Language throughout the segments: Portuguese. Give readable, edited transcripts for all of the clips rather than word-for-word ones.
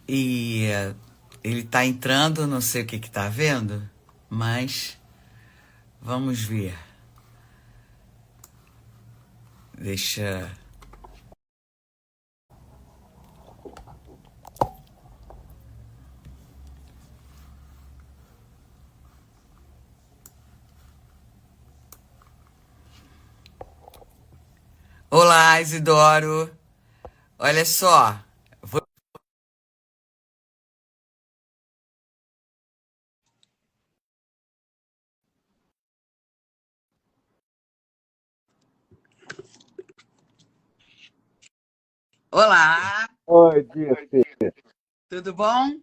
E ele tá entrando, não sei o que que tá vendo, mas vamos ver. Deixa. Olá, Isidoro. Olha só. Vou- Olá, Oi, Dirce, tudo bom?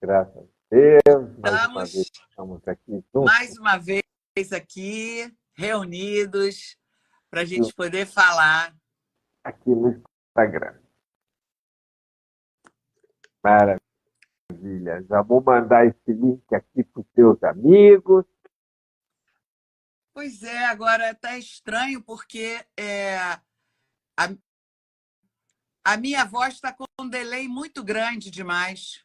graças a Deus, mais uma vez Estamos estamos aqui mais juntos, uma vez aqui, reunidos, para a juntos gente poder falar. aqui no Instagram. Maravilha. Já vou mandar esse link aqui para os seus amigos. Pois é, agora tá estranho porque a, a minha voz está com um delay muito grande demais.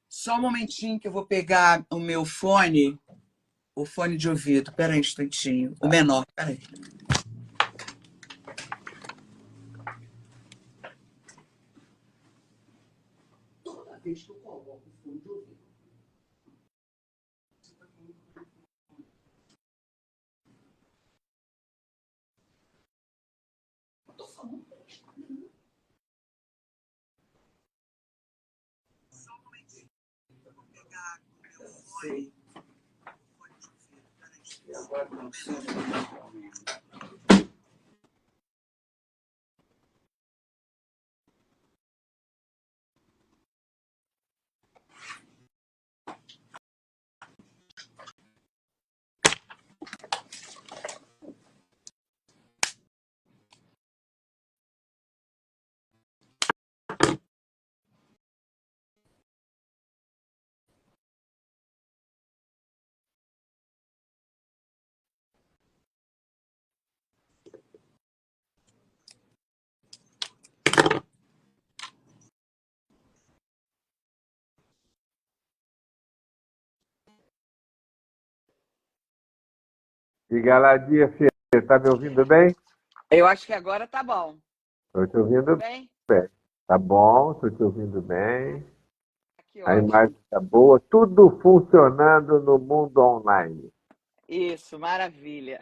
Só um momentinho que eu vou pegar o fone de ouvido. Espera aí um instantinho. O menor, espera aí. Toda vez que eu coloco o fone de ouvido. Eu tô falando. Sei. E agora não sei. Diga lá, Dirce, está me ouvindo bem? Eu acho que agora tá bom. Estou te ouvindo Bem? bem. Tá bom, estou te ouvindo bem. Que A ótimo. imagem está boa, tudo funcionando no mundo online. Isso, maravilha.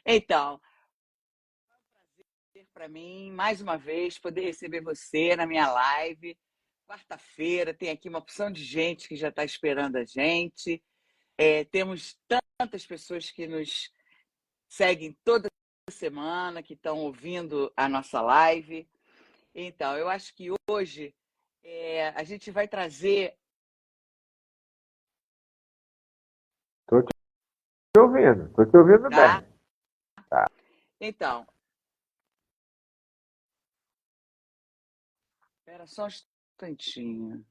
Então, para mim, mais uma vez, poder receber você na minha live. Quarta-feira, tem aqui uma opção de gente que já está esperando a gente. Temos tantas pessoas que nos seguem toda semana, que estão ouvindo a nossa live. Então, eu acho que hoje a gente vai trazer. Estou te ouvindo bem. Tá? Então, espera só um instantinho.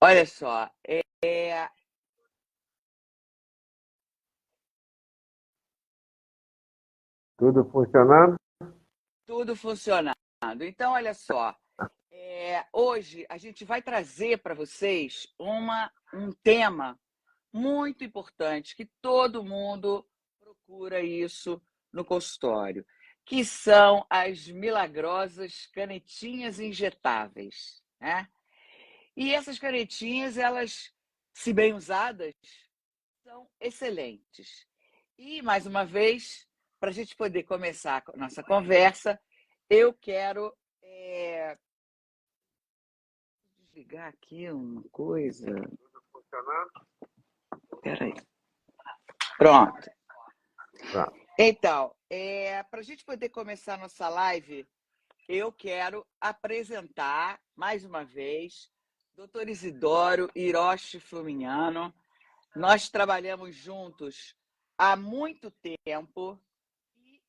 Olha só, Tudo funcionando? tudo funcionando. Então, olha só, hoje a gente vai trazer para vocês um tema muito importante que todo mundo procura isso no consultório, que são as milagrosas canetinhas injetáveis, né? E essas canetinhas, elas, se bem usadas, são excelentes. E, mais uma vez, para a gente poder começar a nossa conversa, eu quero Ligar aqui uma coisa. Espera aí. Pronto. Então, para a gente poder começar nossa live, eu quero apresentar, mais uma vez, Dr. Isidoro Hiroshi Flumignano. Nós trabalhamos juntos há muito tempo e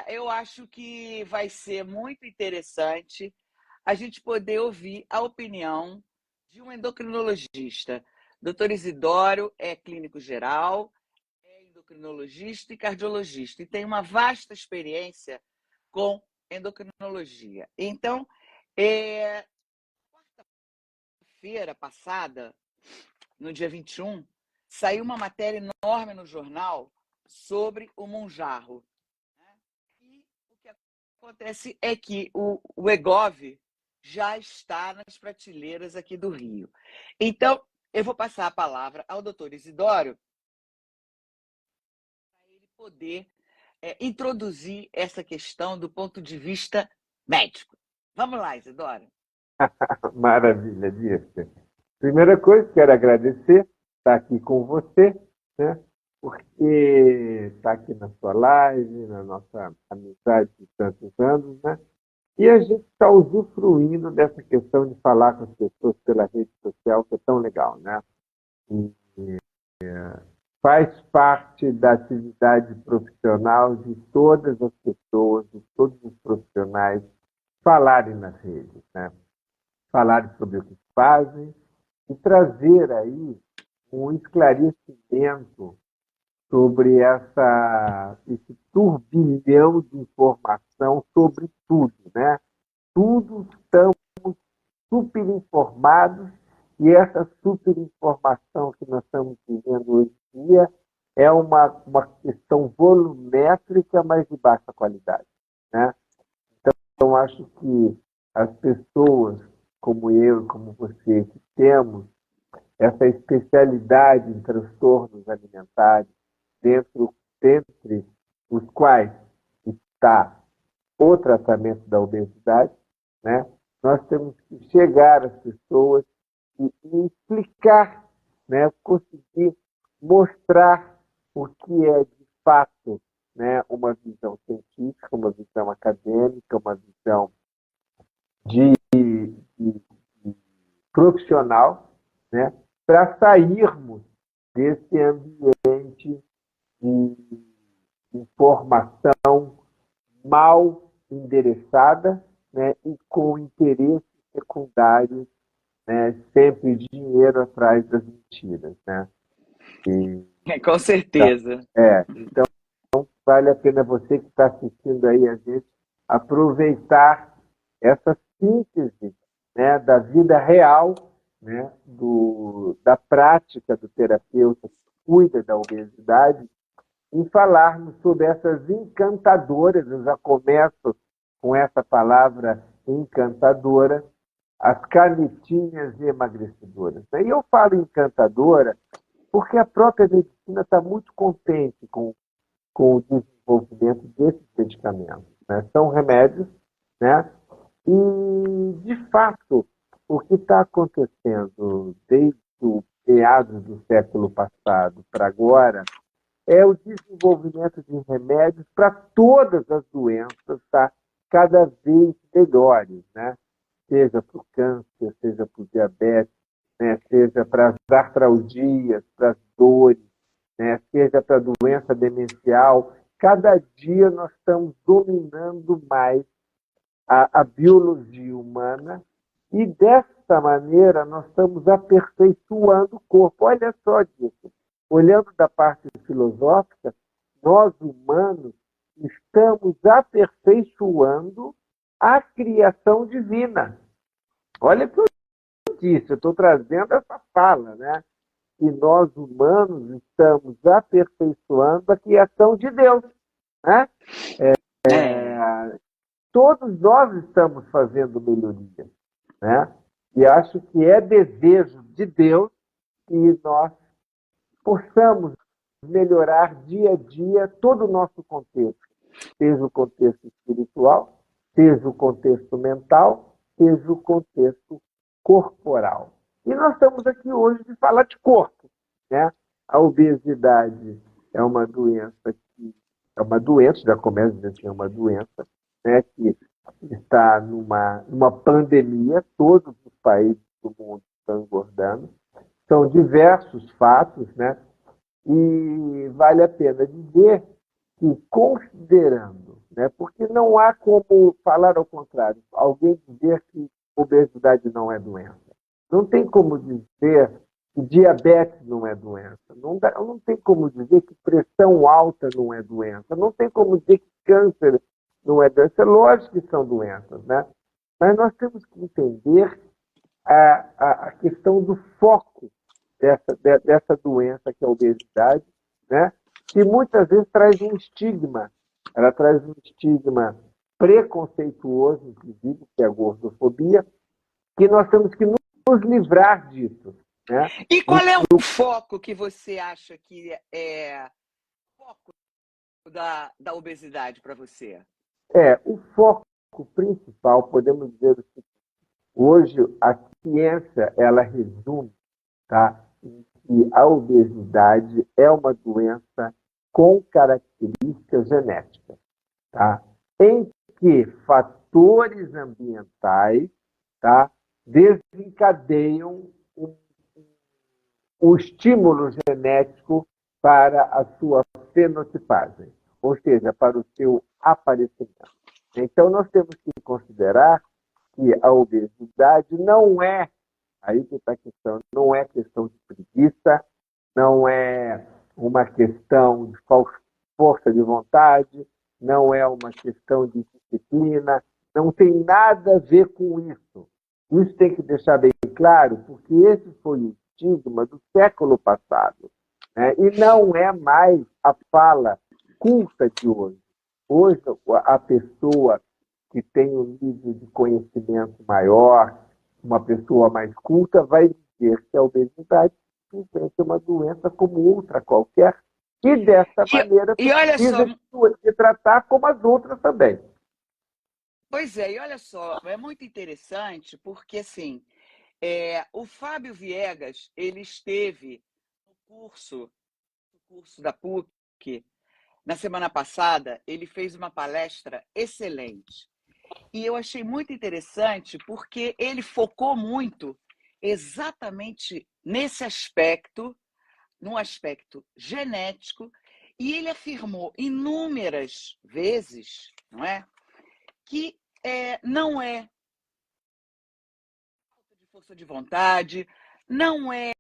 eu acho que vai ser muito interessante a gente poder ouvir a opinião de um endocrinologista. Dr. Isidoro é clínico geral, é endocrinologista e cardiologista e tem uma vasta experiência com endocrinologia. Então, quarta-feira passada, no dia 21, saiu uma matéria enorme no jornal sobre o Mounjaro. E o que acontece é que o Wegovy já está nas prateleiras aqui do Rio. Então, eu vou passar a palavra ao doutor Isidoro para ele poder introduzir essa questão do ponto de vista médico. Vamos lá, Isidoro. Maravilha, Dirce. Primeira coisa, quero agradecer estar aqui com você, né? Porque está aqui na sua live, na nossa amizade de tantos anos, né? E a gente está usufruindo dessa questão de falar com as pessoas pela rede social, que é tão legal, né? E faz parte da atividade profissional de todas as pessoas, de todos os profissionais, falarem nas redes, né? Falarem sobre o que fazem e trazer aí um esclarecimento sobre esse turbilhão de informação sobre tudo, né? Tudo estamos super informados e essa super informação que nós estamos vivendo hoje em dia é uma questão volumétrica, mas de baixa qualidade, né? Então, acho que as pessoas como eu e como você, que temos essa especialidade em transtornos alimentares, dentre os quais está o tratamento da obesidade, né? Nós temos que chegar às pessoas e explicar, né? Conseguir mostrar o que é de fato, né? Uma visão científica, uma visão acadêmica, uma visão de profissional, né? Para sairmos desse ambiente de informação mal endereçada, né? E com interesses secundários, né? Sempre dinheiro atrás das mentiras, né? Com certeza. Então vale a pena você que está assistindo aí a gente aproveitar essa síntese, né, da vida real, né, da prática do terapeuta que cuida da obesidade e falarmos sobre essas encantadoras, eu já começo com essa palavra encantadora, as canetinhas emagrecedoras. E eu falo encantadora porque a própria medicina está muito contente com o desenvolvimento desses medicamentos, né? São remédios, né? E, de fato, o que está acontecendo desde o meados do século passado para agora é o desenvolvimento de remédios para todas as doenças, tá? Cada vez melhores, né? Seja para o câncer, seja para o diabetes, né? Seja para as artralgias, para as dores, né? Seja para a doença demencial. Cada dia nós estamos dominando mais a biologia humana e, dessa maneira, nós estamos aperfeiçoando o corpo. Olha só disso. Olhando da parte filosófica, nós humanos estamos aperfeiçoando a criação divina. Olha o que eu disse, eu estou trazendo essa fala, né? E nós humanos estamos aperfeiçoando a criação de Deus, né? Todos nós estamos fazendo melhoria, né? E acho que é desejo de Deus que nós possamos melhorar dia a dia todo o nosso contexto, seja o contexto espiritual, seja o contexto mental, seja o contexto corporal. E nós estamos aqui hoje de falar de corpo, né? A obesidade é uma doença já começa dizendo que é uma doença, né, que está numa pandemia, todos os países do mundo estão engordando. São diversos fatos, né? E vale a pena dizer que, considerando, né, porque não há como falar ao contrário, alguém dizer que obesidade não é doença. Não tem como dizer que diabetes não é doença. Não tem como dizer que pressão alta não é doença. Não tem como dizer que câncer não é doença. É lógico que são doenças, né? Mas nós temos que entender a questão do foco dessa doença que é a obesidade, né? Que muitas vezes traz um estigma. Ela traz um estigma preconceituoso, inclusive, que é a gordofobia, que nós temos que nos livrar disso, né? E qual é o foco que você acha que é o foco da obesidade para você? O foco principal, podemos dizer o seguinte, hoje a ciência, ela resume, tá, em que a obesidade é uma doença com características genéticas, tá? Em que fatores ambientais, tá, desencadeiam o estímulo genético para a sua fenotipagem, ou seja, para o seu aparecimento. Então, nós temos que considerar que a obesidade não é, aí que está a questão, não é questão de preguiça, não é uma questão de força de vontade, não é uma questão de disciplina, não tem nada a ver com isso. Isso tem que deixar bem claro, porque esse foi o estigma do século passado, né? E não é mais a fala culta de hoje. Hoje, a pessoa que tem um nível de conhecimento maior, uma pessoa mais culta, vai dizer que a obesidade simplesmente é uma doença como outra qualquer, e dessa maneira E olha só, precisa de tratar como as outras também. pois é, e olha só, é muito interessante porque assim, o Fábio Viegas, ele esteve no curso da PUC, na semana passada, ele fez uma palestra excelente. E eu achei muito interessante porque ele focou muito exatamente nesse aspecto, no aspecto genético, e ele afirmou inúmeras vezes, não é, que não é falta de força de vontade, não é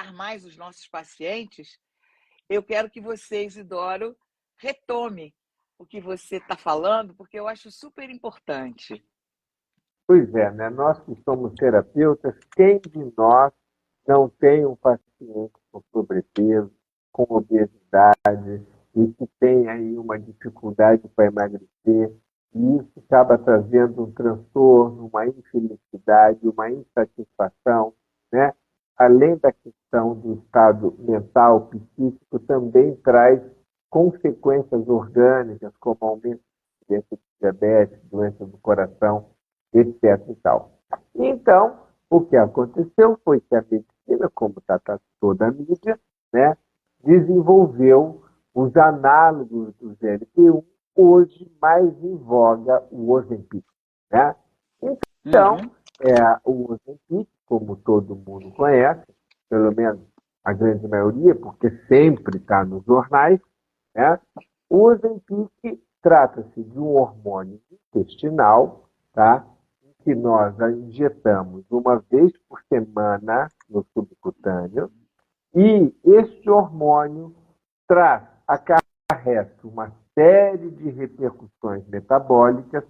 apresentar mais os nossos pacientes, eu quero que você, Isidoro, retome o que você está falando, porque eu acho super importante. Pois é, né? Nós que somos terapeutas, quem de nós não tem um paciente com sobrepeso, com obesidade, e que tem aí uma dificuldade para emagrecer, e isso acaba trazendo um transtorno, uma infelicidade, uma insatisfação, né? Além da questão do estado mental, psíquico, também traz consequências orgânicas, como aumento de diabetes, doença do coração, etc. E tal. Então, o que aconteceu foi que a medicina, como está toda a mídia, né, desenvolveu os análogos do GLP-1, hoje mais em voga o Ozempic. Né? Então, o Ozempic, como todo mundo conhece, pelo menos a grande maioria, porque sempre está nos jornais, né? O Ozempic trata-se de um hormônio intestinal, tá? Que nós a injetamos uma vez por semana no subcutâneo, e este hormônio acarreta uma série de repercussões metabólicas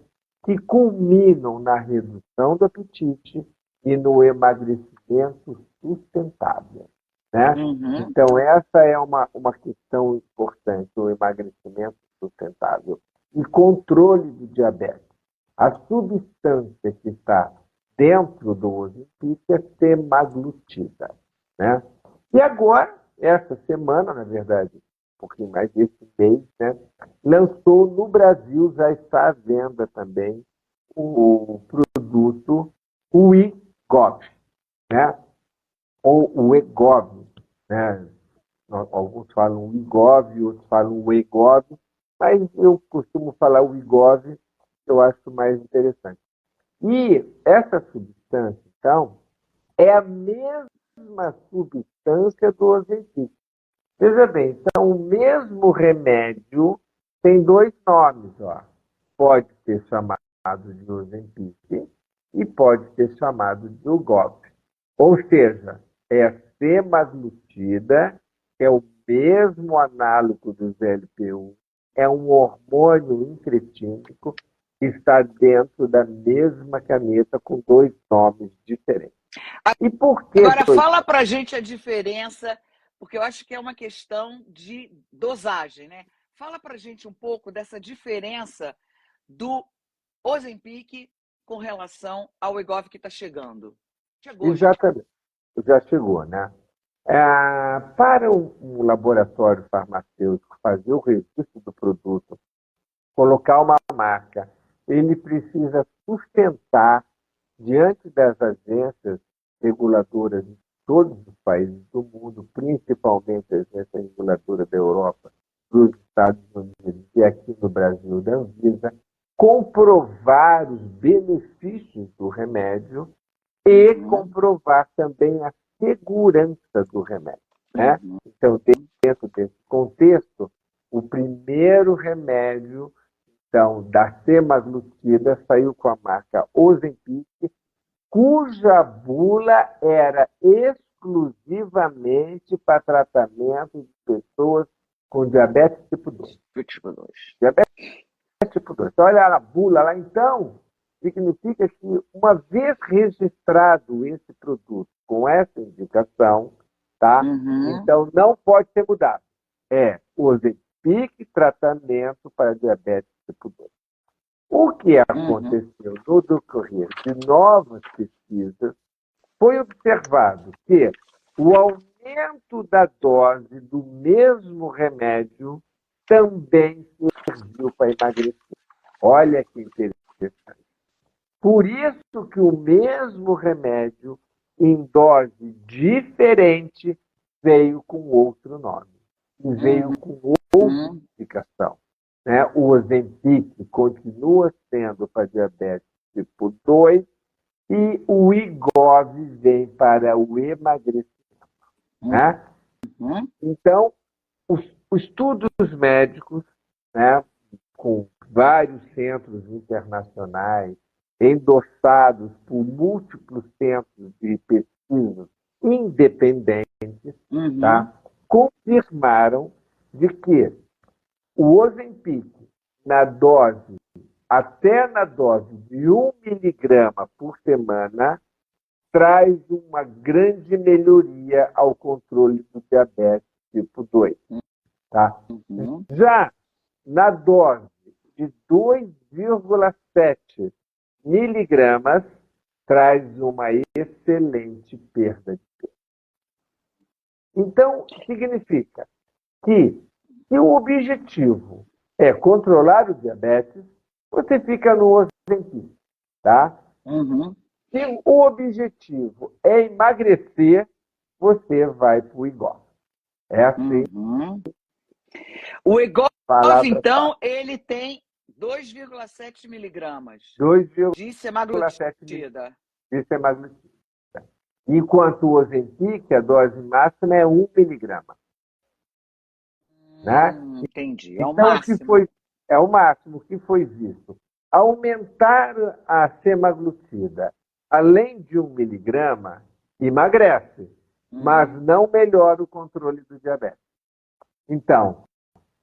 que culminam na redução do apetite e no emagrecimento sustentável. Né? Então, essa é uma questão importante, o emagrecimento sustentável. E controle do diabetes. A substância que está dentro do Ozempic é semaglutida. Né? E agora, essa semana, na verdade, um pouquinho mais desse mês, né, lançou no Brasil, já está à venda também, o produto Wegovy, né? Ou o Wegovy, né? Alguns falam Wegovy, outros falam Wegovy, mas eu costumo falar Wegovy, que eu acho mais interessante. E essa substância, então, é a mesma substância do Ozempic. Veja bem, então o mesmo remédio tem dois nomes. Ó. Pode ser chamado de Ozempic e pode ser chamado de Wegovy. Ou seja, é a semaglutida, que é o mesmo análogo do GLP-1, é um hormônio incretínico que está dentro da mesma caneta com dois nomes diferentes. E por que Agora, fala para a gente a diferença, porque eu acho que é uma questão de dosagem, né? Fala para a gente um pouco dessa diferença do Ozempic com relação ao Wegovy que está chegando. Chegou, Exatamente. Já chegou, né? Para um laboratório farmacêutico fazer o registro do produto, colocar uma marca, ele precisa sustentar diante das agências reguladoras de todos os países do mundo, principalmente a agência reguladora da Europa, dos Estados Unidos e aqui no Brasil da Anvisa, comprovar os benefícios do remédio e comprovar também a segurança do remédio. Né? Então, dentro desse contexto, o primeiro remédio da semaglutida saiu com a marca Ozempic, cuja bula era exclusivamente para tratamento de pessoas com diabetes tipo 2. Diabetes tipo 2. Então, olha a bula lá, então, significa que, uma vez registrado esse produto com essa indicação, tá? Então não pode ser mudado. É o Ozempic, tratamento para diabetes tipo 2. O que aconteceu no decorrer de novas pesquisas foi observado que o aumento da dose do mesmo remédio também serviu para emagrecer. Olha que interessante. Por isso que o mesmo remédio, em dose diferente, veio com outro nome. E veio com outra indicação. Né? O Ozempic continua sendo para diabetes tipo 2 e o Wegovy vem para o emagrecimento. Né? Então, os estudos médicos, né, com vários centros internacionais, endossados por múltiplos centros de pesquisa independentes, tá, confirmaram de que o Ozempic, até na dose de 1 miligrama por semana, traz uma grande melhoria ao controle do diabetes tipo 2. Tá? Já na dose de 2,7 miligramas, traz uma excelente perda de peso. Então, significa que, se o objetivo é controlar o diabetes, você fica no Ozempic, tá? Se o objetivo é emagrecer, você vai para o Wegovy. É assim. O Wegovy, então, ele tem 2,7 miligramas de semaglutida. Enquanto o Ozempic, a dose máxima é 1 miligrama. Né? Entendi. É o então, máximo. É o máximo que foi visto. Aumentar a semaglutida além de 1 miligrama emagrece, mas não melhora o controle do diabetes. Então,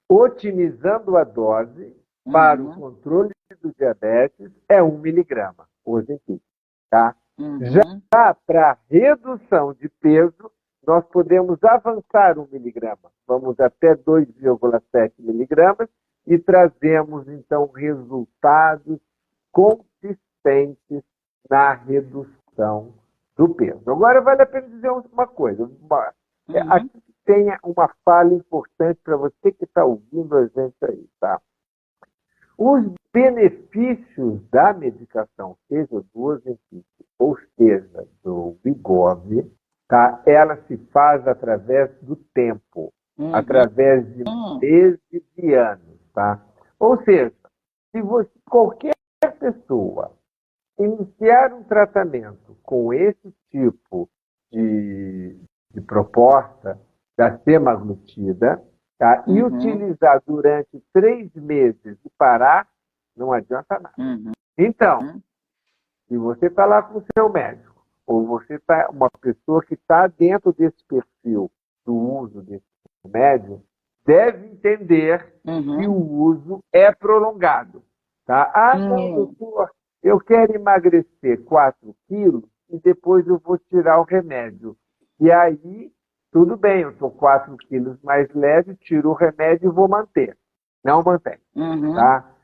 otimizando a dose para o controle do diabetes é 1 miligrama, Ozempic, tá? Já para redução de peso, nós podemos avançar 1 miligrama. Vamos até 2,7 miligramas e trazemos, então, resultados consistentes na redução do peso. Agora, vale a pena dizer uma coisa. Aqui tem uma fala importante para você que está ouvindo a gente aí, tá? Os benefícios da medicação, seja do Ozempic ou seja do Wegovy, tá? Ela se faz através do tempo, através de meses e anos, tá? Ou seja, se qualquer pessoa iniciar um tratamento com esse tipo de proposta da semaglutida, tá? E utilizar durante 3 meses e parar, não adianta nada. Então, se você está lá com o seu médico, ou você está uma pessoa que está dentro desse perfil do uso desse remédio, deve entender que o uso é prolongado. Tá? Não, doutor, eu quero emagrecer 4 quilos e depois eu vou tirar o remédio. E aí, tudo bem, eu estou 4 quilos mais leve, tiro o remédio e vou manter. Não mantém. Tá?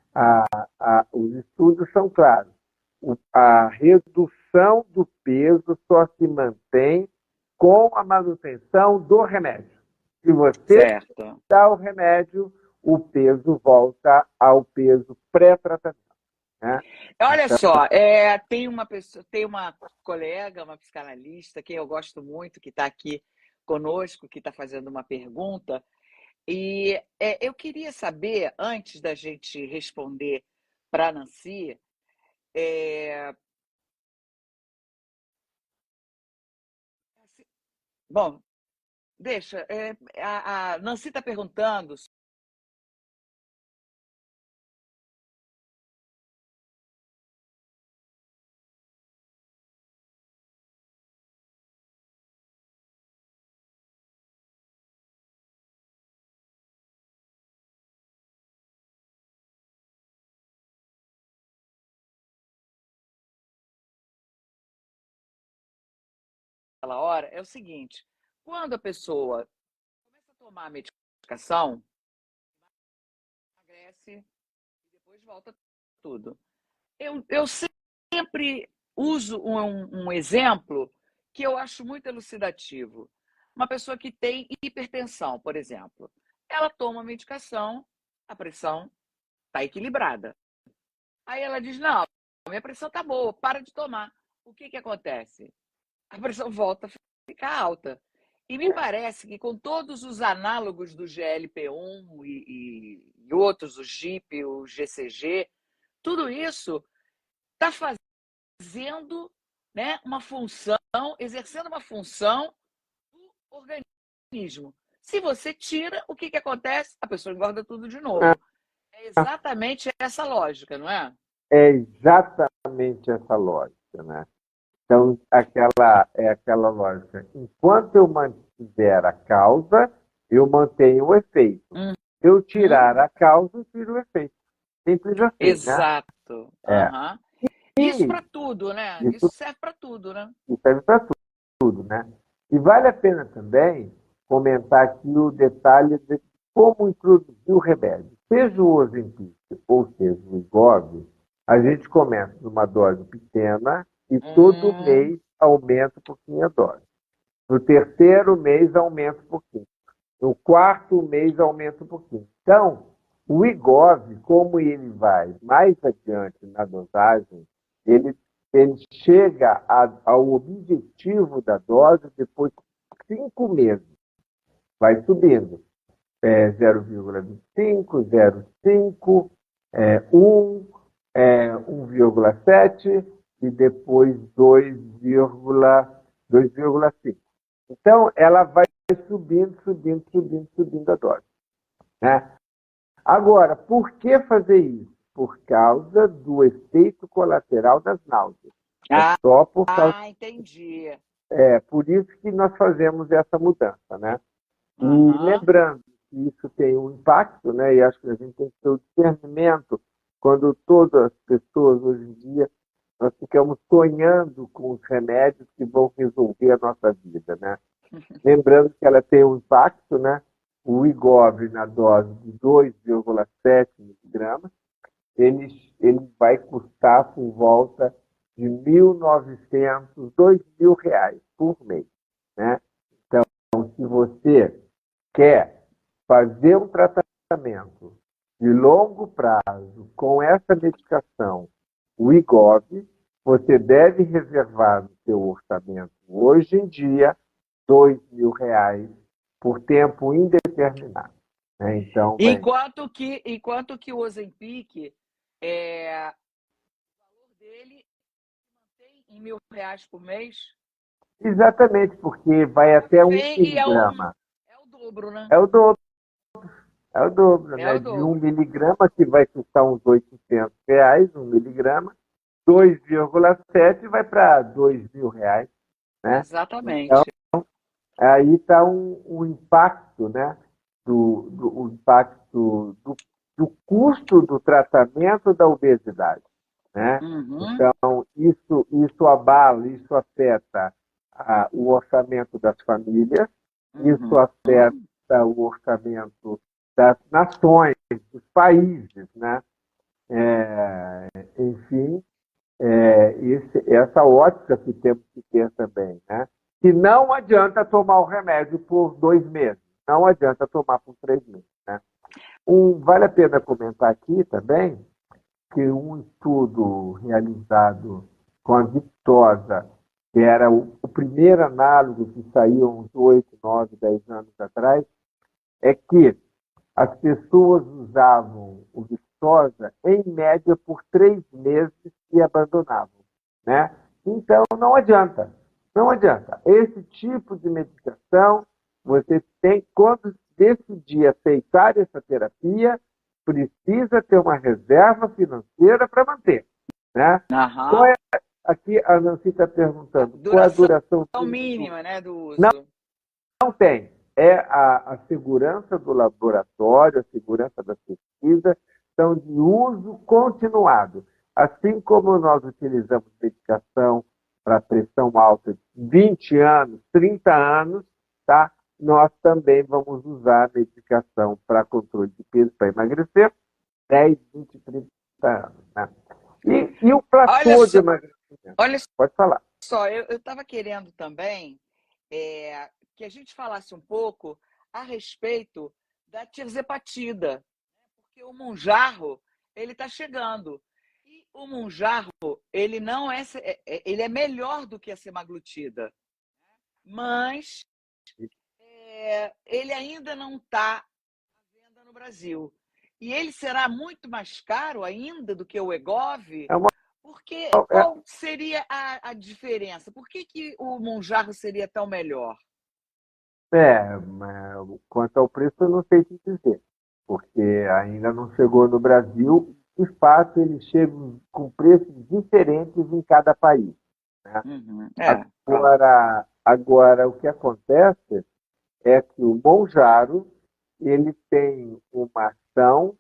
Os estudos são claros. A redução do peso só se mantém com a manutenção do remédio. Se você dá o remédio, o peso volta ao peso pré-tratamento. Né? Olha só, tem uma colega, uma psicanalista, que eu gosto muito, que está aqui conosco, que está fazendo uma pergunta. E eu queria saber, antes da gente responder para a Nancy, bom, deixa. A Nancy está perguntando. Naquela hora é o seguinte: quando a pessoa começa a tomar a medicação, emagrece e depois volta tudo. Eu sempre uso um exemplo que eu acho muito elucidativo. Uma pessoa que tem hipertensão, por exemplo, ela toma medicação, a pressão está equilibrada. Aí ela diz: não, minha pressão está boa, para de tomar. O que acontece? A pressão volta a ficar alta. E me parece que com todos os análogos do GLP-1 e outros, o GIP, o GCG, tudo isso está fazendo, né, uma função, exercendo uma função do organismo. Se você tira, o que acontece? A pessoa engorda tudo de novo. É exatamente essa lógica, não é? É exatamente essa lógica, né? Então, aquela lógica. Enquanto eu mantiver a causa, eu mantenho o efeito. Se eu tirar a causa, eu tiro o efeito. Simples assim, Exato. né? Uhum. Isso para tudo, né? Isso Isso serve para tudo, né? serve para tudo, né? E vale a pena também comentar aqui o detalhe de como introduzir o remédio. Seja o Ozempic ou seja o Wegovy, a gente começa numa dose pequena e todo mês aumenta um pouquinho a dose. No terceiro mês aumenta um pouquinho. No quarto mês aumenta um pouquinho. Então, o Wegovy, como ele vai mais adiante na dosagem, ele, ele chega ao objetivo da dose depois de 5 meses. Vai subindo. 0,25, 0,5, 1, 1,7 e depois 2,5. Então, ela vai subindo a dose. Né? Agora, por que fazer isso? Por causa do efeito colateral das náuseas. Só por causa. Entendi. Por isso que nós fazemos essa mudança, né? E lembrando que isso tem um impacto, né? E acho que a gente tem que ter o discernimento quando todas as pessoas hoje em dia nós ficamos sonhando com os remédios que vão resolver a nossa vida, né? Lembrando que ela tem um impacto, né? O Wegovy na dose de 2,7 miligramas, ele vai custar por volta de 1.900, R$ 2.000 por mês, né? Então, se você quer fazer um tratamento de longo prazo com essa medicação, o Wegovy, você deve reservar no seu orçamento, hoje em dia, R$ 2.000 por tempo indeterminado. Né? Então, enquanto que o Ozempic, o valor dele mantém em R$ 1.000 por mês? Exatamente, porque vai até 1 miligrama. É o dobro, né? É o dobro. É o dobro, É né? o De 1 dobro. miligrama, que vai custar uns R$ 800, 1 miligrama, 2,7 vai para R$ 2.000, né? Exatamente. Então, aí está um impacto, né? O impacto do custo do tratamento da obesidade, né? Então, isso abala, isso afeta o orçamento das famílias, isso afeta o orçamento das nações, dos países, né? Enfim, essa ótica que temos que ter também, né? Que não adianta tomar o remédio por 2 meses, não adianta tomar por 3 meses, né? Vale a pena comentar aqui também que um estudo realizado com a Victosa, que era o primeiro análogo que saiu uns 8, 9, 10 anos atrás, é que as pessoas usavam o Victosa em média por 3 meses e abandonavam, né? Então, não adianta. Não adianta. Esse tipo de medicação, você tem, quando decidir aceitar essa terapia, precisa ter uma reserva financeira para manter, né? Qual é, aqui a Nancy está perguntando, qual é a duração mínima, né, do uso? Não tem. É a segurança do laboratório, a segurança da pesquisa, são de uso continuado. Assim como nós utilizamos medicação para pressão alta de 20 anos, 30 anos, tá? Nós também vamos usar medicação para controle de peso, para emagrecer, 10, 20, 30 anos. Né? E o platô de emagrecimento? Olha Pode falar. só, eu estava querendo também que a gente falasse um pouco a respeito da tirzepatida, porque o Mounjaro ele está chegando e o Mounjaro ele não ele é melhor do que a semaglutida, mas ele ainda não está à venda no Brasil e ele será muito mais caro ainda do que o Wegovy. Porque qual seria a diferença? Por que o Mounjaro seria tão melhor? Quanto ao preço, eu não sei te dizer, porque ainda não chegou no Brasil. De fato, eles chegam com preços diferentes em cada país, né? Uhum. Claro. Agora, o que acontece é que o Monjaro ele tem uma ação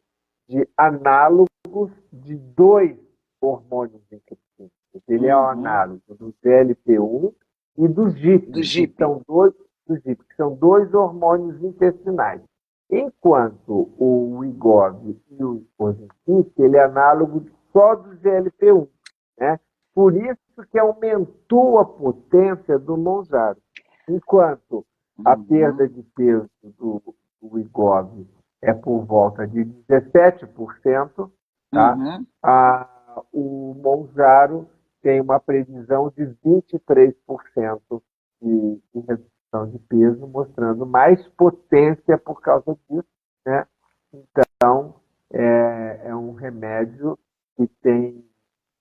de análogos de dois hormônios intestinos. Ele é o Uhum. análogo do GLP-1 e do Do GIP, que Jeep. são dois hormônios intestinais. Enquanto o Wegovy e o Ozempic, ele é análogo só do GLP-1, né? Por isso que aumentou a potência do Monjaro. Enquanto a perda Uhum. de peso do Wegovy é por volta de 17%, tá? Uhum. O Monjaro tem uma previsão de 23% de redução de peso, mostrando mais potência por causa disso, né? Então, é um remédio que tem,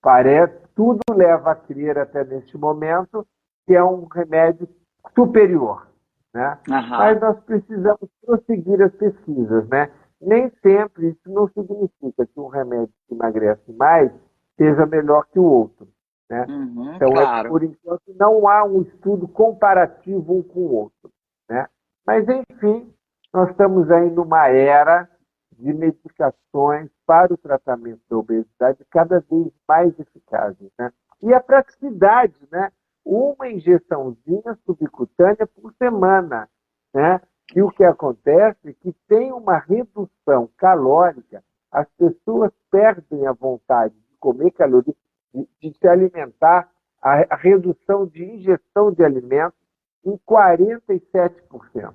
parece, tudo leva a crer até neste momento que é um remédio superior, né? Aham. Mas nós precisamos prosseguir as pesquisas, né? Nem sempre isso não significa que um remédio que emagrece mais seja melhor que o outro, né? Uhum. Então, Claro. por enquanto, não há um estudo comparativo um com o outro, né? Mas, enfim, nós estamos aí numa era de medicações para o tratamento da obesidade cada vez mais eficazes, né? E a praticidade, né? Uma injeçãozinha subcutânea por semana, né? E o que acontece é que tem uma redução calórica, as pessoas perdem a vontade de comer calorias, de se alimentar, a redução de ingestão de alimentos em 47%.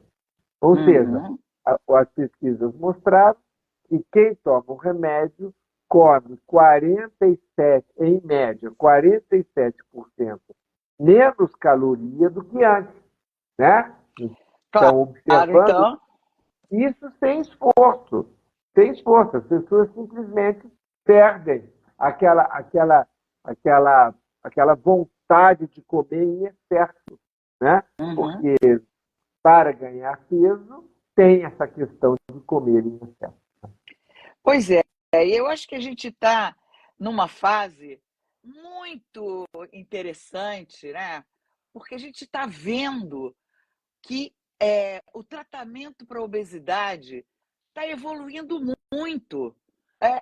Ou seja, Uhum. as pesquisas mostraram que quem toma o remédio come 47, em média, 47% menos caloria do que antes, né? Então, Claro, observando então. isso sem esforço, sem esforço, as pessoas simplesmente perdem aquela, aquela vontade de comer em excesso, né? Uhum. Porque para ganhar peso tem essa questão de comer em excesso. Pois é, eu acho que a gente está numa fase muito interessante, né? Porque a gente está vendo que o tratamento para a obesidade está evoluindo muito.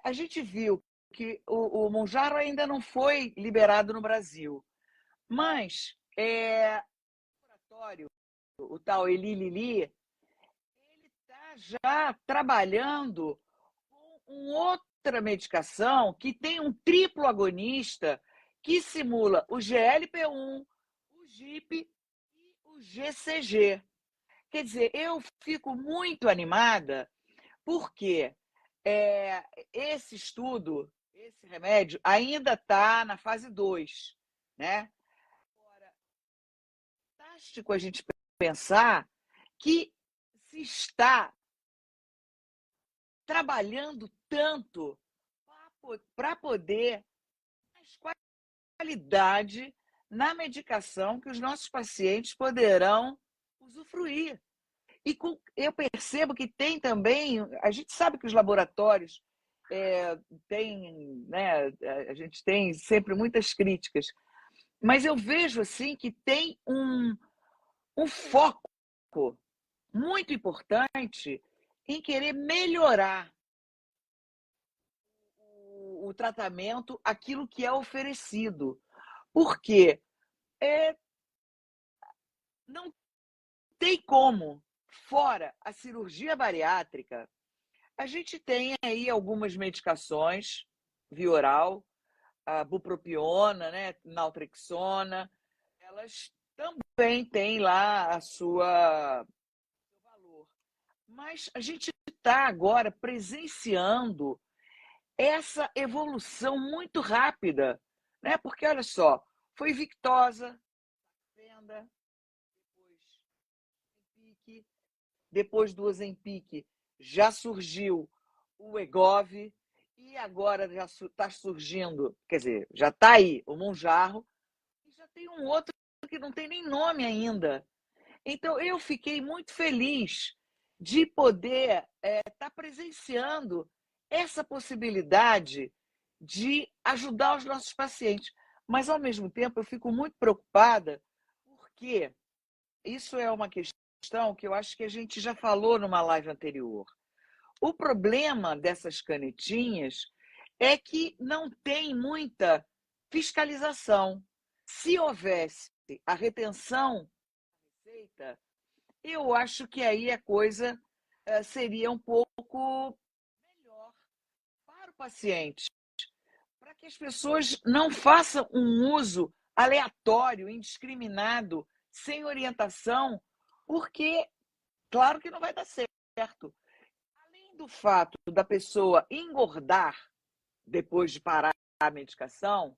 A gente viu que o Monjaro ainda não foi liberado no Brasil, mas o laboratório, o tal Eli Lilly, ele está já trabalhando com outra medicação que tem um triplo agonista que simula o GLP-1, o GIP e o GCG. Quer dizer, eu fico muito animada porque esse estudo, esse remédio, ainda está na fase 2, né? Agora, é fantástico a gente pensar que se está trabalhando tanto para poder mais qualidade na medicação que os nossos pacientes poderão usufruir. E eu percebo que tem também, a gente sabe que os laboratórios têm, né, a gente tem sempre muitas críticas, mas eu vejo assim que tem um foco muito importante em querer melhorar o tratamento, aquilo que é oferecido. Porque não tem como, fora a cirurgia bariátrica, a gente tem aí algumas medicações via oral, a bupropiona, né, naltrexona, elas também têm lá a sua seu valor. Mas a gente está agora presenciando essa evolução muito rápida, né? Porque olha só, foi Victosa, Venda, depois Empique, depois do Ozempic já surgiu o Wegovy e agora já está surgindo, quer dizer, já está aí o Monjarro e já tem um outro que não tem nem nome ainda. Então eu fiquei muito feliz de poder estar presenciando essa possibilidade de ajudar os nossos pacientes. Mas, ao mesmo tempo, eu fico muito preocupada porque isso é uma questão que eu acho que a gente já falou numa live anterior. O problema dessas canetinhas é que não tem muita fiscalização. Se houvesse a retenção feita, eu acho que aí a coisa seria um pouco melhor para o paciente, para que as pessoas não façam um uso aleatório, indiscriminado, sem orientação, porque, claro que não vai dar certo. Além do fato da pessoa engordar depois de parar a medicação,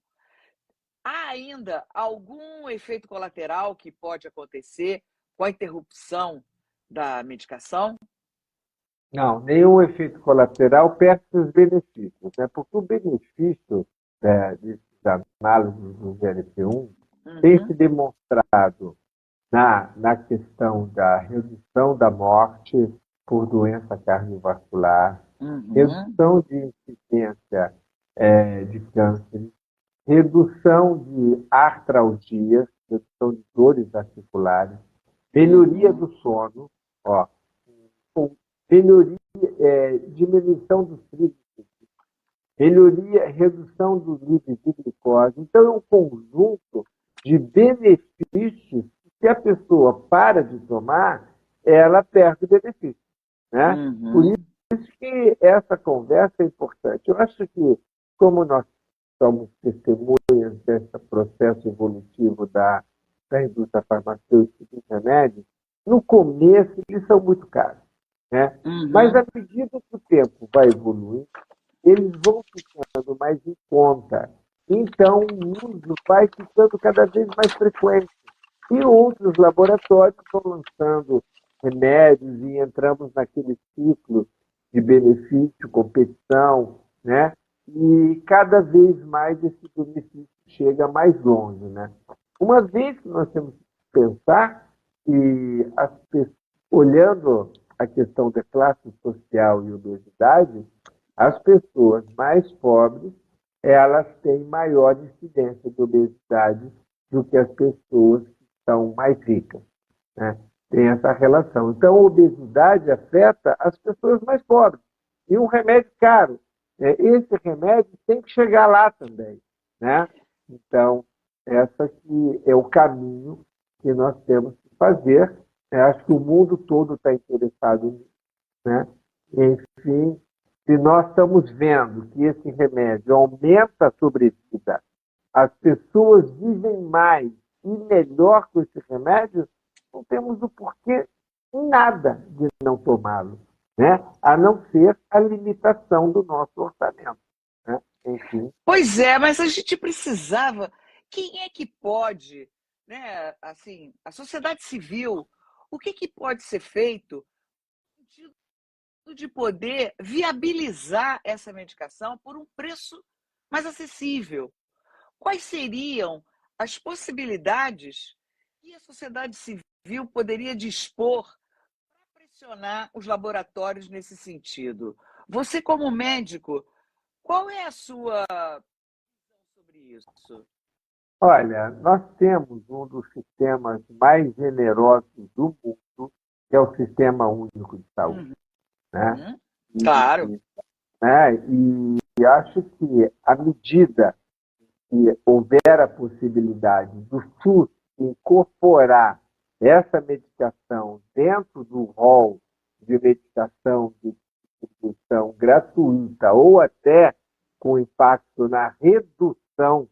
há ainda algum efeito colateral que pode acontecer com a interrupção da medicação? Não, nenhum efeito colateral perto dos benefícios, né? Porque o benefício das análises do GLP-1 tem se Uhum, demonstrado na questão da redução da morte por doença cardiovascular, uhum, redução de incidência de câncer, redução de artralgias, redução de dores articulares, melhoria uhum, do sono, ó, com melhoria, diminuição dos triglicéridos, melhoria, redução dos níveis de glicose. Então, é um conjunto de benefícios que, se a pessoa para de tomar, ela perde o benefício, né? Por uhum. isso que essa conversa é importante. Eu acho que, como nós somos testemunhas desse processo evolutivo da indústria farmacêutica dos remédios, no começo eles são muito caros, né? Mas à Uhum. medida que o tempo vai evoluindo, eles vão ficando mais em conta. Então, o uso vai ficando cada vez mais frequente. E outros laboratórios vão lançando remédios e entramos naquele ciclo de benefício, competição, né? E cada vez mais esse benefício chega mais longe, né? Uma vez que nós temos que pensar que as pessoas, olhando a questão da classe social e obesidade, as pessoas mais pobres, elas têm maior incidência de obesidade do que as pessoas que são mais ricas, né? Tem essa relação. Então, a obesidade afeta as pessoas mais pobres. E um remédio caro. Esse remédio tem que chegar lá também, né? Então, essa que é o caminho que nós temos que fazer. Acho que o mundo todo está interessado nisso, né? Enfim, se nós estamos vendo que esse remédio aumenta a sobrevida, as pessoas vivem mais e melhor com esse remédio, não temos o porquê nada de não tomá-lo, né? A não ser a limitação do nosso orçamento, né? Enfim. Pois é, mas a gente precisava. Quem é que pode, né? Assim, a sociedade civil, o que pode ser feito no sentido de poder viabilizar essa medicação por um preço mais acessível? Quais seriam as possibilidades que a sociedade civil poderia dispor para pressionar os laboratórios nesse sentido? Você, como médico, qual é a sua visão sobre isso? Olha, nós temos um dos sistemas mais generosos do mundo, que é o Sistema Único de Saúde, Uhum. né? Claro. E acho que, à medida que houver a possibilidade do SUS incorporar essa medicação dentro do rol de medicação de distribuição gratuita ou até com impacto na redução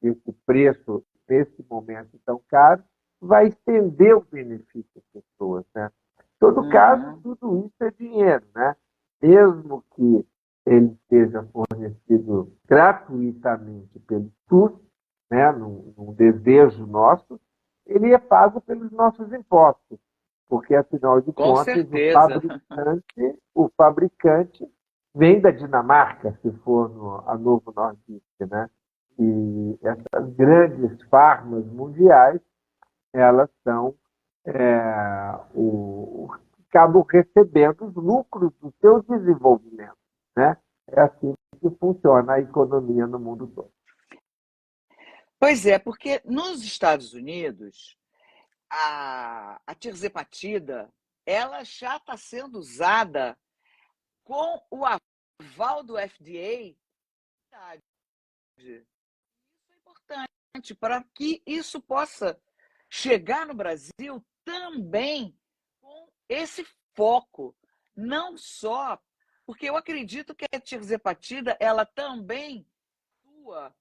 desse preço nesse momento tão caro, vai estender o benefício às pessoas, né? Em todo caso, Uhum. tudo isso é dinheiro, né? Mesmo que ele seja fornecido gratuitamente pelo SUS, né, num desejo nosso, ele é pago pelos nossos impostos, porque, afinal de Com contas, certeza. o fabricante vem da Dinamarca, se for a Novo Nordisk, né? E essas grandes farmas mundiais, elas são acabam recebendo os lucros do seu desenvolvimento, né? É assim que funciona a economia no mundo todo. Pois é, porque nos Estados Unidos, a tirzepatida, ela já está sendo usada com o aval do FDA. Isso é importante para que isso possa chegar no Brasil também com esse foco, não só porque eu acredito que a tirzepatida ela também atua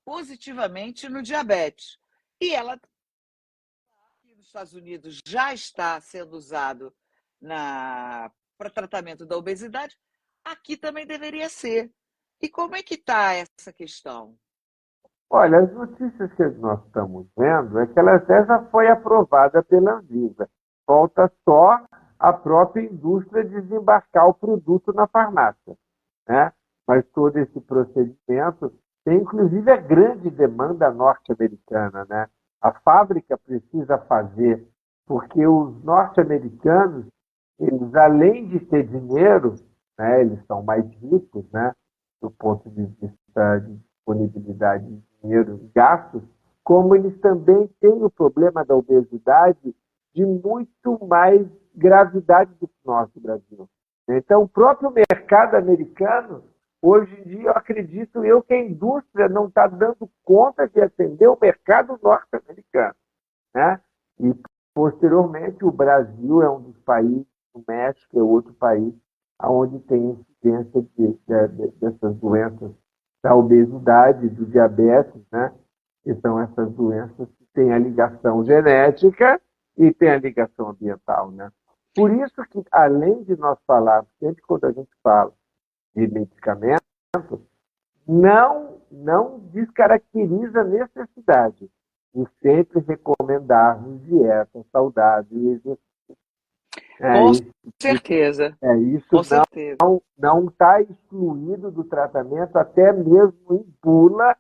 positivamente no diabetes. E ela aqui nos Estados Unidos já está sendo usado para tratamento da obesidade, aqui também deveria ser. E como é que está essa questão? Olha, as notícias que nós estamos vendo é que ela até já foi aprovada pela Anvisa. Falta só a própria indústria desembarcar o produto na farmácia, né? Mas todo esse procedimento tem, inclusive, a grande demanda norte-americana, né? A fábrica precisa fazer, porque os norte-americanos, eles, além de ter dinheiro, né, eles são mais ricos, né, do ponto de vista de disponibilidade de dinheiro e gastos, como eles também têm o problema da obesidade de muito mais gravidade do que nós do Brasil. Então, o próprio mercado americano, hoje em dia, eu acredito eu que a indústria não está dando conta de atender o mercado norte-americano, né? E, posteriormente, o Brasil é um dos países, o México é outro país, onde tem incidência dessas doenças da obesidade, do diabetes, né? Que são essas doenças que têm a ligação genética e tem a ligação ambiental, né? Por isso que, além de nós falarmos, sempre quando a gente fala de medicamento, não descaracteriza a necessidade de sempre recomendarmos dieta saudável. Com Isso, certeza, isso com certeza. não está excluído do tratamento, até mesmo em bula,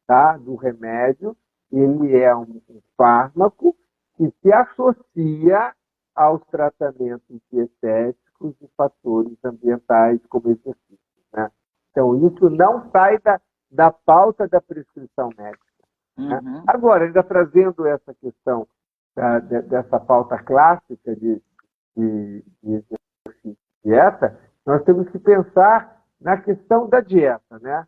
tá, do remédio. Ele é um fármaco que se associa aos tratamentos dietéticos e fatores ambientais, como exercício, né? Então, isso não sai da pauta da prescrição médica, né? Uhum. Agora, ainda trazendo essa questão dessa pauta clássica de exercício e dieta, nós temos que pensar na questão da dieta, né?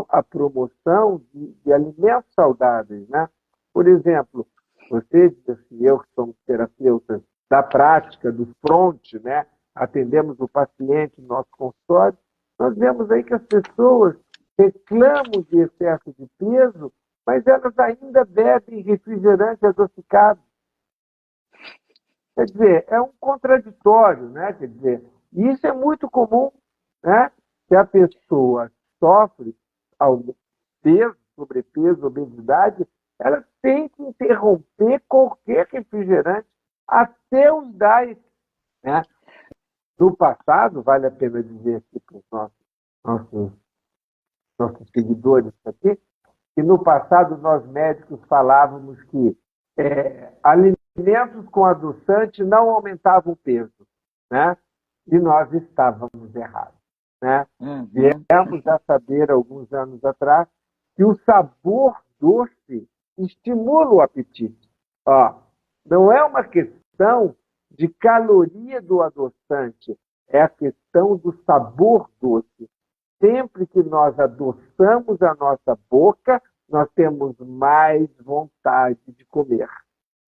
A promoção de alimentos saudáveis, né? Por exemplo, vocês e eu, que somos terapeutas da prática, do front, né? Atendemos o paciente no nosso consultório, nós vemos aí que as pessoas reclamam de excesso de peso, mas elas ainda bebem refrigerante adocicado. Quer dizer, é um contraditório, né? Quer dizer, isso é muito comum, né? Se a pessoa sofre ao peso, sobrepeso, obesidade, ela tem que interromper qualquer refrigerante até os diet, né? No passado, vale a pena dizer aqui para os nossos, nossos seguidores aqui, que no passado nós médicos falávamos que alimentos com adoçante não aumentavam o peso, né? E nós estávamos errados, né? Uhum. Viemos a saber, alguns anos atrás, que o sabor doce estimula o apetite. Ó, não é uma questão de caloria do adoçante, é a questão do sabor doce. Sempre que nós adoçamos a nossa boca, nós temos mais vontade de comer,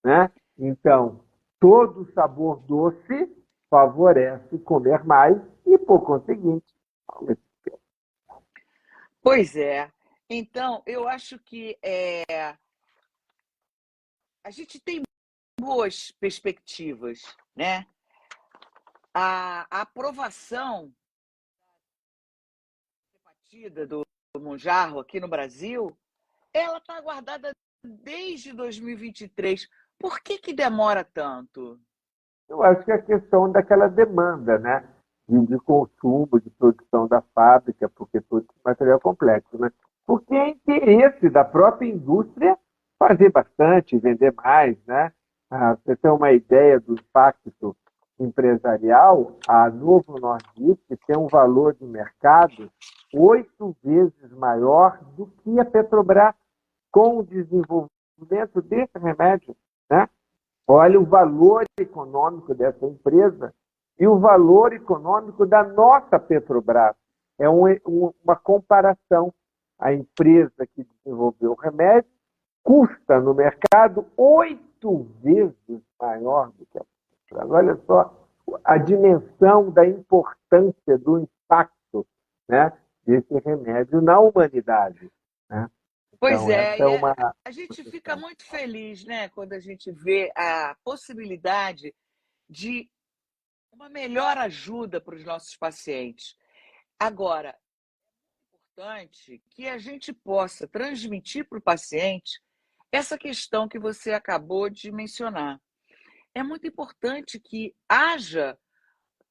né? Então, todo sabor doce favorece comer mais e, por conseguinte, Pois é. Então, eu acho que a gente tem boas perspectivas, né? A aprovação partida do Monjarro aqui no Brasil, ela está aguardada desde 2023. Por que demora tanto? eu acho que é a questão daquela demanda, né? De consumo, de produção da fábrica, porque todo esse material é complexo, né? Porque é interesse da própria indústria fazer bastante, vender mais, né? Você tem uma ideia do impacto empresarial, a Novo Nordisk tem um valor de mercado 8 vezes maior do que a Petrobras. com o desenvolvimento desse remédio, né? Olha o valor econômico dessa empresa e o valor econômico da nossa Petrobras. É uma comparação. A empresa que desenvolveu o remédio custa no mercado 8 vezes maior do que a Petrobras. Olha só a dimensão da importância do impacto, né, desse remédio na humanidade, né? Pois Então, é, essa é uma... a gente fica muito feliz, né, quando a gente vê a possibilidade de uma melhor ajuda para os nossos pacientes. Agora, é importante que a gente possa transmitir para o paciente essa questão que você acabou de mencionar. É muito importante que haja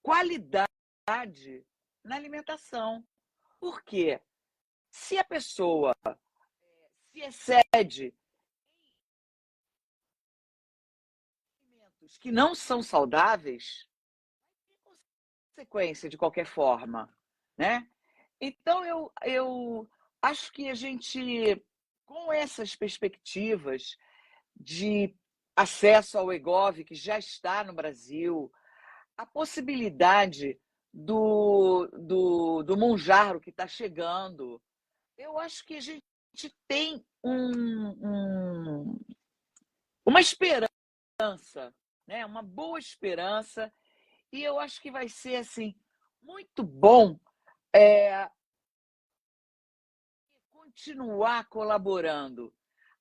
qualidade na alimentação. Por quê? Se a pessoa se excede em alimentos que não são saudáveis, tem consequência de qualquer forma, né? Então, eu acho que a gente, com essas perspectivas de acesso ao EGOV, que já está no Brasil, a possibilidade do Monjaro, que está chegando, eu acho que a gente tem uma esperança, né? Uma boa esperança, e eu acho que vai ser assim muito bom continuar colaborando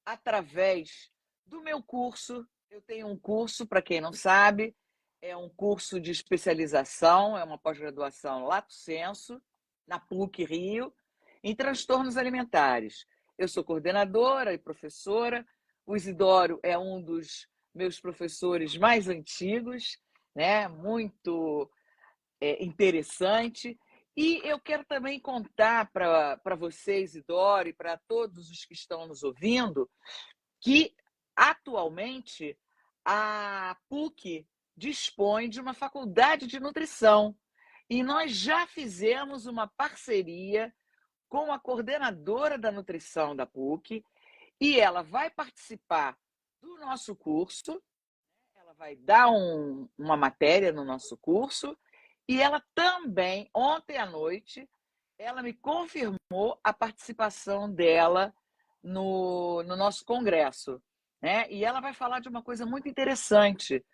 através do meu curso. Eu tenho um curso, para quem não sabe, é um curso de especialização, é uma pós-graduação Lato Sensu, na PUC Rio, em transtornos alimentares. Eu sou coordenadora e professora. O Isidoro é um dos meus professores mais antigos, né? Muito interessante. E eu quero também contar para vocês, Isidoro, e para todos os que estão nos ouvindo, que atualmente a PUC dispõe de uma faculdade de nutrição. E nós já fizemos uma parceria com a coordenadora da nutrição da PUC, e ela vai participar do nosso curso, ela vai dar uma matéria no nosso curso, e ela também, ontem à noite, ela me confirmou a participação dela no nosso congresso, né? E ela vai falar de uma coisa muito interessante,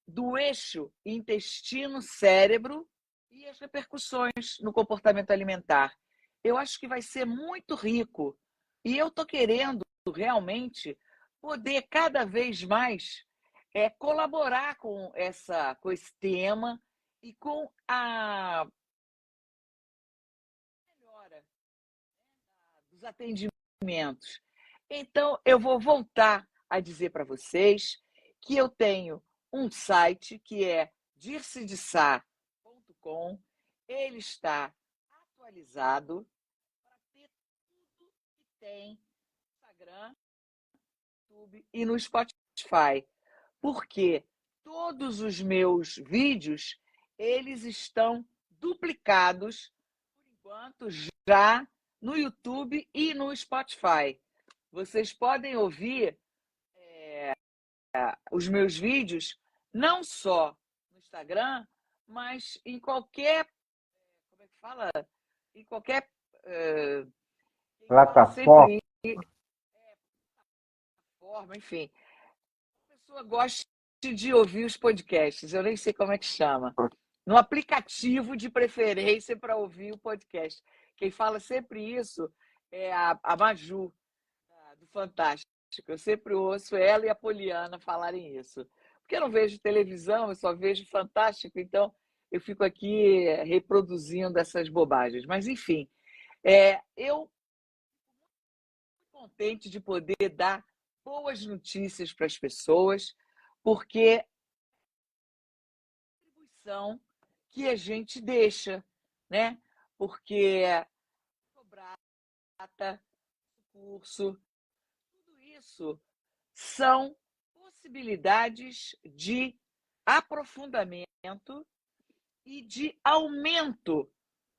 do eixo intestino-cérebro e as repercussões no comportamento alimentar. Eu acho que vai ser muito rico, e eu estou querendo realmente poder cada vez mais colaborar com esse tema e com a melhora dos atendimentos. Então, eu vou voltar a dizer para vocês que eu tenho um site que é dircidesar.com. Ele está atualizado para ter tudo que tem no Instagram, no YouTube e no Spotify. Porque todos os meus vídeos, eles estão duplicados, por enquanto, já no YouTube e no Spotify. Vocês podem ouvir os meus vídeos não só no Instagram, mas em qualquer, como é que fala? Em qualquer Plataforma. Plataforma, enfim. A pessoa gosta de ouvir os podcasts, eu nem sei como é que chama. No aplicativo de preferência para ouvir o podcast. Quem fala sempre isso é a Maju, do Fantástico. Eu sempre ouço ela e a Poliana falarem isso. Porque eu não vejo televisão, eu só vejo Fantástico, então eu fico aqui reproduzindo essas bobagens. Mas, enfim, eu fico muito contente de poder dar boas notícias para as pessoas, porque é a contribuição que a gente deixa, né? Porque cobrata, curso, tudo isso são possibilidades de aprofundamento e de aumento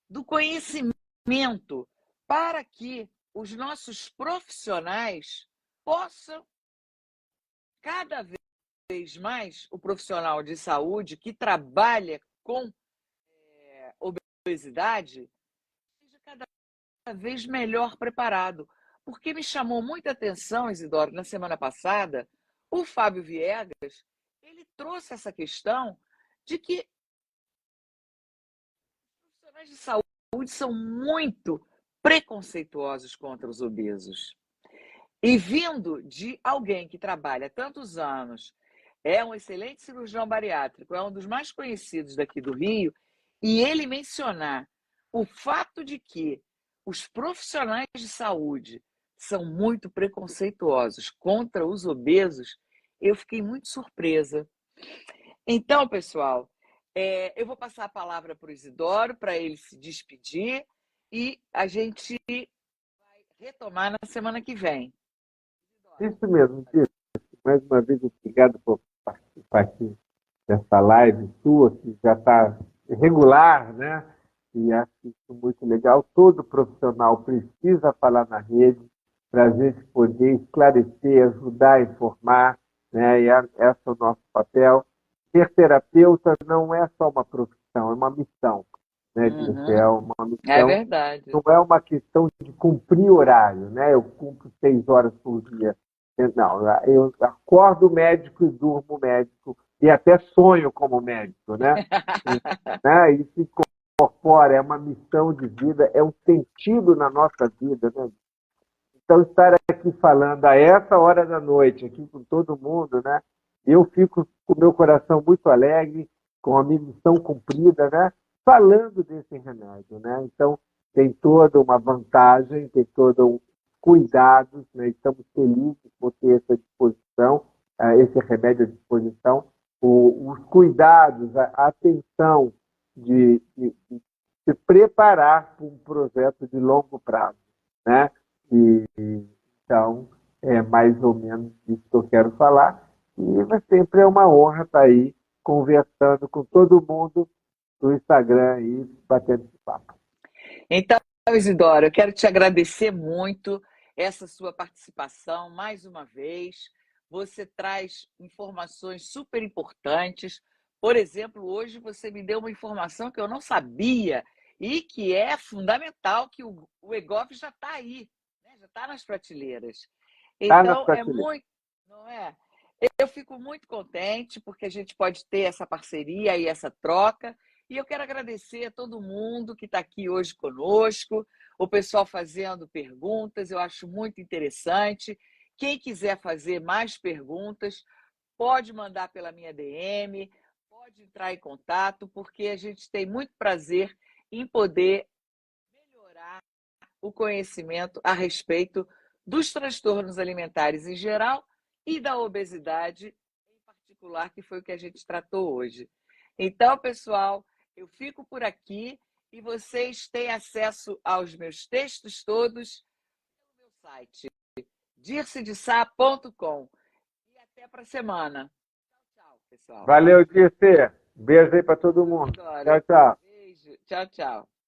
do conhecimento para que os nossos profissionais possam, cada vez mais, o profissional de saúde que trabalha com obesidade, seja cada vez melhor preparado. Porque me chamou muita atenção, Isidoro, na semana passada, o Fábio Viegas, ele trouxe essa questão de que os profissionais de saúde são muito preconceituosos contra os obesos. E vindo de alguém que trabalha há tantos anos, é um excelente cirurgião bariátrico, é um dos mais conhecidos daqui do Rio, e ele mencionar o fato de que os profissionais de saúde são muito preconceituosos contra os obesos, eu fiquei muito surpresa. Então, pessoal, eu vou passar a palavra para o Isidoro, para ele se despedir, e a gente vai retomar na semana que vem. Isso mesmo, Tito. Mais uma vez, obrigado por participar aqui dessa live sua, que já está regular, né? E acho isso muito legal. Todo profissional precisa falar na rede para a gente poder esclarecer, ajudar a informar, né? E esse é o nosso papel. Ser terapeuta não é só uma profissão, é uma missão, né, Dirce? É uma É missão, verdade. não é uma questão de cumprir horário, né? Eu cumpro 6 horas por dia. Não, eu acordo médico e durmo médico e até sonho como médico, né? Né? E se incorpora, é uma missão de vida, é um sentido na nossa vida, né? Então, estar aqui falando a essa hora da noite, aqui com todo mundo, né? Eu fico com o meu coração muito alegre, com a minha missão cumprida, né? Falando desse remédio, né? Então, tem toda uma vantagem, tem todo um cuidados, né? Estamos felizes por ter essa disposição, esse remédio à disposição, os cuidados, a atenção de se preparar para um projeto de longo prazo, né? E, então, é mais ou menos isso que eu quero falar. E sempre é uma honra estar aí conversando com todo mundo no Instagram e batendo esse papo. Então, Isidoro, eu quero te agradecer muito essa sua participação mais uma vez. Você traz informações super importantes. Por exemplo, hoje você me deu uma informação que eu não sabia e que é fundamental, que o EGOV já está aí, né? Já está nas prateleiras. Então, é muito, não é? Eu fico muito contente porque a gente pode ter essa parceria e essa troca. E eu quero agradecer a todo mundo que está aqui hoje conosco, o pessoal fazendo perguntas, eu acho muito interessante. Quem quiser fazer mais perguntas, pode mandar pela minha DM, pode entrar em contato, porque a gente tem muito prazer em poder melhorar o conhecimento a respeito dos transtornos alimentares em geral e da obesidade em particular, que foi o que a gente tratou hoje. Então, pessoal, eu fico por aqui e vocês têm acesso aos meus textos todos no meu site, dircedesá.com. E até para a semana. Tchau, pessoal. Valeu, Dirce. Beijo aí para todo mundo. Tchau, tchau. Beijo. Tchau, tchau.